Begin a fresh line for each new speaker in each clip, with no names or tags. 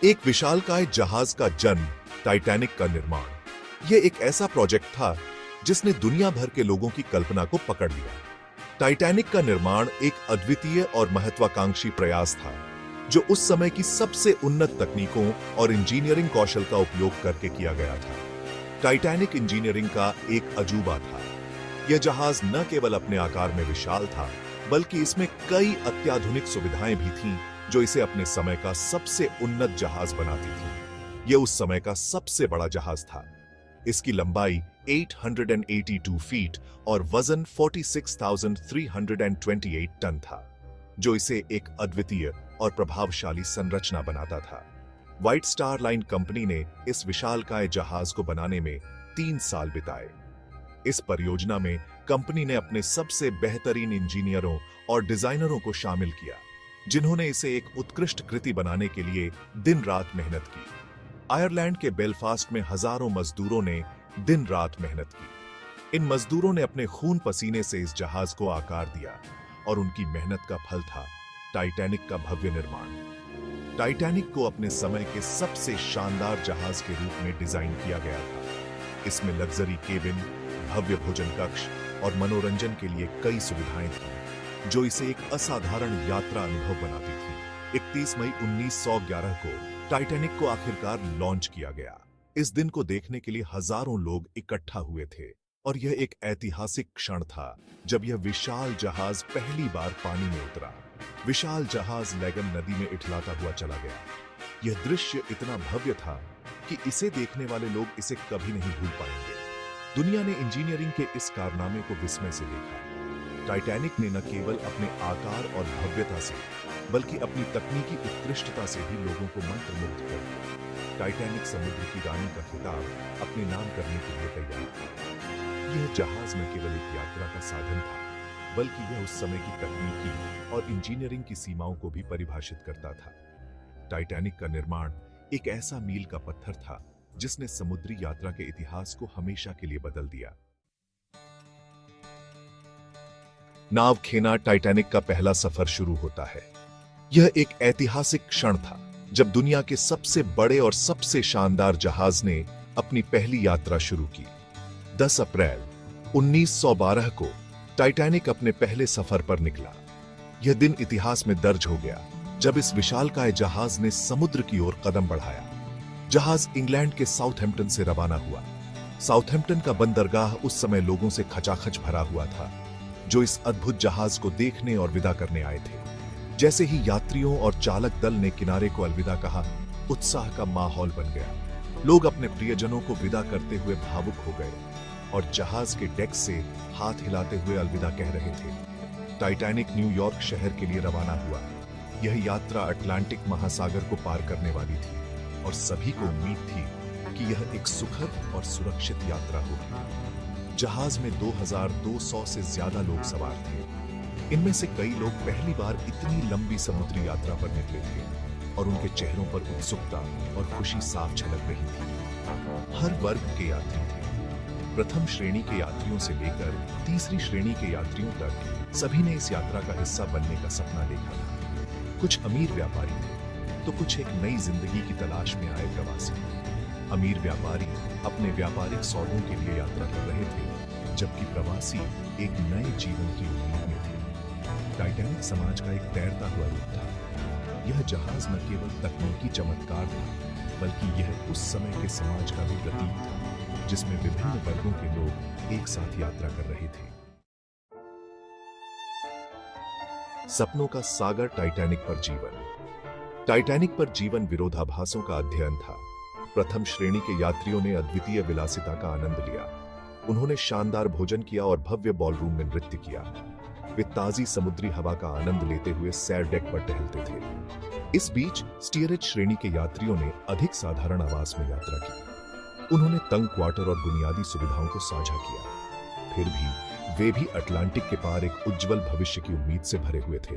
एक विशालकाय जहाज का जन्म, टाइटैनिक का निर्माण। यह एक ऐसा प्रोजेक्ट था जिसने दुनिया भर के लोगों की कल्पना को पकड़ लिया। टाइटैनिक का निर्माण एक अद्वितीय और महत्वाकांक्षी प्रयास था, जो उस समय की सबसे उन्नत तकनीकों और इंजीनियरिंग कौशल का उपयोग करके किया गया था। टाइटैनिक इंजीनियरिंग का एक अजूबा था। यह जहाज न केवल अपने आकार में विशाल था, बल्कि इसमें कई अत्याधुनिक सुविधाएं भी थीं, जो इसे अपने समय का सबसे उन्नत जहाज बनाती थी। यह उस समय का सबसे बड़ा जहाज था। इसकी लंबाई 882 फीट और वजन 46,328 टन था, जो इसे एक अद्वितीय और प्रभावशाली संरचना बनाता था। व्हाइट स्टार लाइन कंपनी ने इस विशालकाय जहाज को बनाने में 3 साल बिताए। इस परियोजना में कंपनी ने अपने सबसे बेहतरीन इंजीनियरों और डिजाइनरों को शामिल किया, जिन्होंने इसे एक उत्कृष्ट कृति बनाने के लिए दिन रात मेहनत की। आयरलैंड के बेलफास्ट में हजारों मजदूरों ने दिन रात मेहनत की। इन मजदूरों ने अपने खून पसीने से इस जहाज को आकार दिया, और उनकी मेहनत का फल था टाइटैनिक का भव्य निर्माण। टाइटैनिक को अपने समय के सबसे शानदार जहाज के रूप में डिजाइन किया गया था। इसमें लग्जरी केबिन, भव्य भोजन कक्ष और मनोरंजन के लिए कई सुविधाएं थीं, जो इसे एक असाधारण यात्रा अनुभव बनाती थी। 31 मई 1911 को टाइटैनिक को आखिरकार लॉन्च किया गया। इस दिन को देखने के लिए हजारों लोग इकट्ठा हुए थे, और यह एक ऐतिहासिक क्षण था जब यह विशाल जहाज पहली बार पानी में उतरा। विशाल जहाज लैगन नदी में इठलाता हुआ चला गया। यह दृश्य इतना भव्य था कि इसे देखने वाले लोग इसे कभी नहीं भूल पाएंगे। दुनिया ने इंजीनियरिंग के इस कारनामे को विस्मय से देखा। टाइटैनिक ने न केवल अपने आकार और भव्यता से, बल्कि अपनी तकनीकी उत्कृष्टता से भी लोगों को मंत्रमुग्ध कर दिया। टाइटैनिक समुद्र की रानी का खिताब अपने नाम करने के लिए तैयार था। यह जहाज न केवल एक यात्रा का साधन था, बल्कि यह उस समय की तकनीकी और इंजीनियरिंग की सीमाओं को भी परिभाषित करता था। टाइटैनिक का निर्माण एक ऐसा मील का पत्थर था जिसने समुद्री यात्रा के इतिहास को हमेशा के लिए बदल दिया। नाव खेना टाइटैनिक का पहला सफर शुरू होता है। यह एक ऐतिहासिक क्षण था जब दुनिया के सबसे बड़े और सबसे शानदार जहाज ने अपनी पहली यात्रा शुरू की। 10 अप्रैल 1912 को टाइटैनिक अपने पहले सफर पर निकला। यह दिन इतिहास में दर्ज हो गया जब इस विशालकाय जहाज ने समुद्र की ओर कदम बढ़ाया। जहाज इंग्लैंड के साउथहैम्पटन से रवाना हुआ। साउथहैम्पटन का बंदरगाह उस समय लोगों से खचाखच भरा हुआ था, जो इस अद्भुत जहाज को देखने और विदा करने आए थे। जैसे ही यात्रियों और चालक दल ने किनारे को अलविदा कहा, उत्साह का माहौल बन गया। लोग अपने प्रियजनों को विदा करते हुए भावुक हो गए और जहाज के डेक से हाथ हिलाते हुए अलविदा कह रहे थे। टाइटैनिक न्यूयॉर्क शहर के लिए रवाना हुआ। यह यात्रा अटलांटिक महासागर को पार करने वाली थी, और सभी को उम्मीद थी कि यह एक सुखद और सुरक्षित यात्रा होगी। जहाज में 2200 से ज्यादा लोग सवार थे। इनमें से कई लोग पहली बार इतनी लंबी समुद्री यात्रा पर निकले थे, और उनके चेहरों पर उत्सुकता और खुशी साफ झलक रही थी। हर वर्ग के यात्री थे। प्रथम श्रेणी के यात्रियों से लेकर तीसरी श्रेणी के यात्रियों तक सभी ने इस यात्रा का हिस्सा बनने का सपना देखा था। कुछ अमीर व्यापारी थे, तो कुछ एक नई जिंदगी की तलाश में आए प्रवासी। अमीर व्यापारी अपने व्यापारिक सौदों के लिए यात्रा कर रहे थे, जबकि प्रवासी एक नए जीवन की उम्मीद में थे। टाइटैनिक समाज का एक तैरता हुआ रूप था। यह जहाज न केवल तकनीकी चमत्कार था, बल्कि यह उस समय के समाज का भी प्रतीक था, जिसमें विभिन्न वर्गों के लोग एक साथ यात्रा कर रहे थे। सपनों का सागर टाइटैनिक पर जीवन। टाइटैनिक पर जीवन विरोधाभासों का अध्ययन था। प्रथम श्रेणी के यात्रियों ने अद्वितीय विलासिता का आनंद लिया। उन्होंने शानदार भोजन किया और भव्य बॉलरूम में नृत्य किया। वे ताजी समुद्री हवा का आनंद लेते हुए सैर डेक पर टहलते थे। इस बीच स्टीयरेज श्रेणी के यात्रियों ने अधिक साधारण आवास में यात्रा की। उन्होंने तंग क्वार्टर और बुनियादी सुविधाओं को साझा किया। फिर भी वे भी अटलांटिक के पार एक उज्जवल भविष्य की उम्मीद से भरे हुए थे।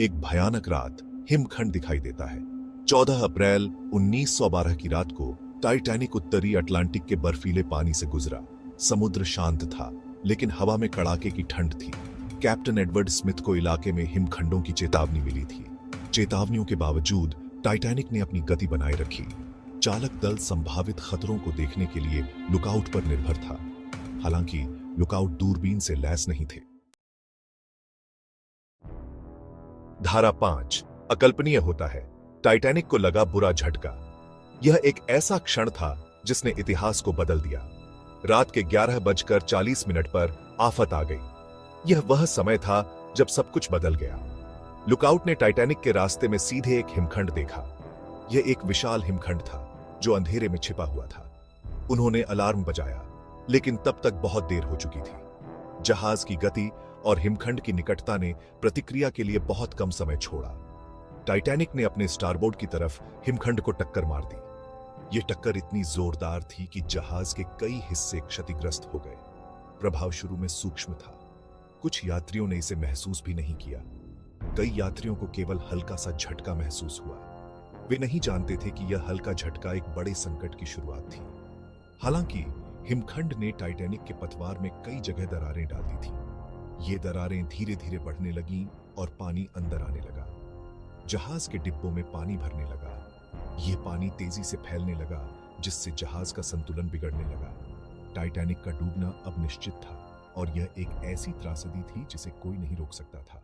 एक भयानक रात हिमखंड दिखाई देता है। 14 अप्रैल 1912 की रात को टाइटैनिक उत्तरी अटलांटिक के बर्फीले पानी से गुजरा। समुद्र शांत था, लेकिन हवा में कड़ाके की ठंड थी। कैप्टन एडवर्ड स्मिथ को इलाके में हिमखंडों की चेतावनी मिली थी। चेतावनियों के बावजूद टाइटैनिक ने अपनी गति बनाए रखी। चालक दल संभावित खतरों को देखने के लिए लुकआउट पर निर्भर था। हालांकि लुकआउट दूरबीन से लैस नहीं थे। धारा 5 अकल्पनीय होता है। टाइटैनिक को लगा बुरा झटका। यह एक ऐसा क्षण था जिसने इतिहास को बदल दिया। रात के 11:40 पर आफत आ गई। यह वह समय था जब सब कुछ बदल गया। लुकआउट ने टाइटैनिक के रास्ते में सीधे एक हिमखंड देखा। यह एक विशाल हिमखंड था जो अंधेरे में छिपा हुआ था। उन्होंने अलार्म बजाया, लेकिन तब तक बहुत देर हो चुकी थी। जहाज की गति और हिमखंड की निकटता ने प्रतिक्रिया के लिए बहुत कम समय छोड़ा। टाइटैनिक ने अपने स्टारबोर्ड की तरफ हिमखंड को टक्कर मार दी। यह टक्कर इतनी जोरदार थी कि जहाज के कई हिस्से क्षतिग्रस्त हो गए। प्रभाव शुरू में सूक्ष्म था। कुछ यात्रियों ने इसे महसूस भी नहीं किया। कई यात्रियों को केवल हल्का सा झटका महसूस हुआ। वे नहीं जानते थे कि यह हल्का झटका एक बड़े संकट की शुरुआत थी। हालांकि हिमखंड ने टाइटैनिक के पतवार में कई जगह दरारें डाल दी थीं। ये दरारें धीरे धीरे बढ़ने लगीं और पानी अंदर आने लगा। जहाज के डिब्बों में पानी भरने लगा। यह पानी तेजी से फैलने लगा, जिससे जहाज का संतुलन बिगड़ने लगा। टाइटैनिक का डूबना अब निश्चित था और यह एक ऐसी त्रासदी थी जिसे कोई नहीं रोक सकता था।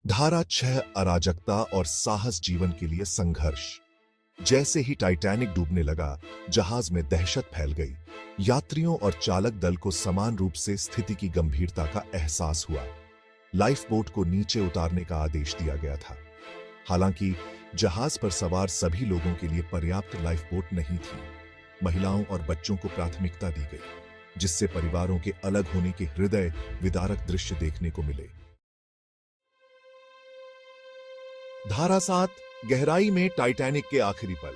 धारा 6 अराजकता और साहस जीवन के लिए संघर्ष। जैसे ही टाइटैनिक डूबने लगा, जहाज में दहशत फैल गई। यात्रियों और चालक दल को समान रूप से स्थिति की गंभीरता का एहसास हुआ। लाइफ बोट को नीचे उतारने का आदेश दिया गया था। हालांकि जहाज पर सवार सभी लोगों के लिए पर्याप्त लाइफ बोट नहीं थी। महिलाओं और बच्चों को प्राथमिकता दी गई, जिससे परिवारों के अलग होने के हृदय विदारक दृश्य देखने को मिले। धारा 7 गहराई में टाइटैनिक के आखिरी पल।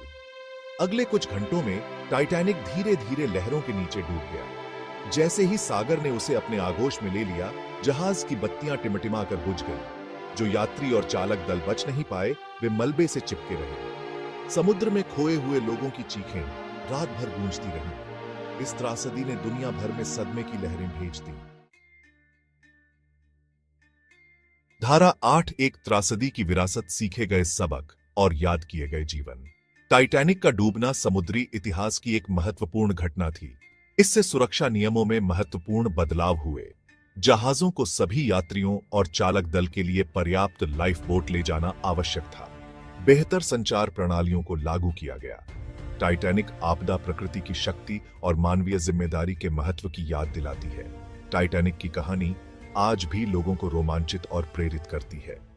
अगले कुछ घंटों में टाइटैनिक धीरे धीरे लहरों के नीचे डूब गया। जैसे ही सागर ने उसे अपने आगोश में ले लिया, जहाज की बत्तियां टिमटिमा कर बुझ गईं। जो यात्री और चालक दल बच नहीं पाए, वे मलबे से चिपके रहे। समुद्र में खोए हुए लोगों की चीखें रात भर गूंजती रहीं। इस त्रासदी ने दुनिया भर में सदमे की लहरें भेज दी। धारा 8 एक त्रासदी की विरासत, सीखे गए सबक और याद किए गए जीवन। टाइटैनिक का डूबना समुद्री इतिहास की एक महत्वपूर्ण घटना थी। इससे सुरक्षा नियमों में महत्वपूर्ण बदलाव हुए। जहाजों को सभी यात्रियों और चालक दल के लिए पर्याप्त लाइफ बोट ले जाना आवश्यक था। बेहतर संचार प्रणालियों को लागू किया गया। टाइटैनिक आपदा प्रकृति की शक्ति और मानवीय जिम्मेदारी के महत्व की याद दिलाती है। टाइटैनिक की कहानी आज भी लोगों को रोमांचित और प्रेरित करती है।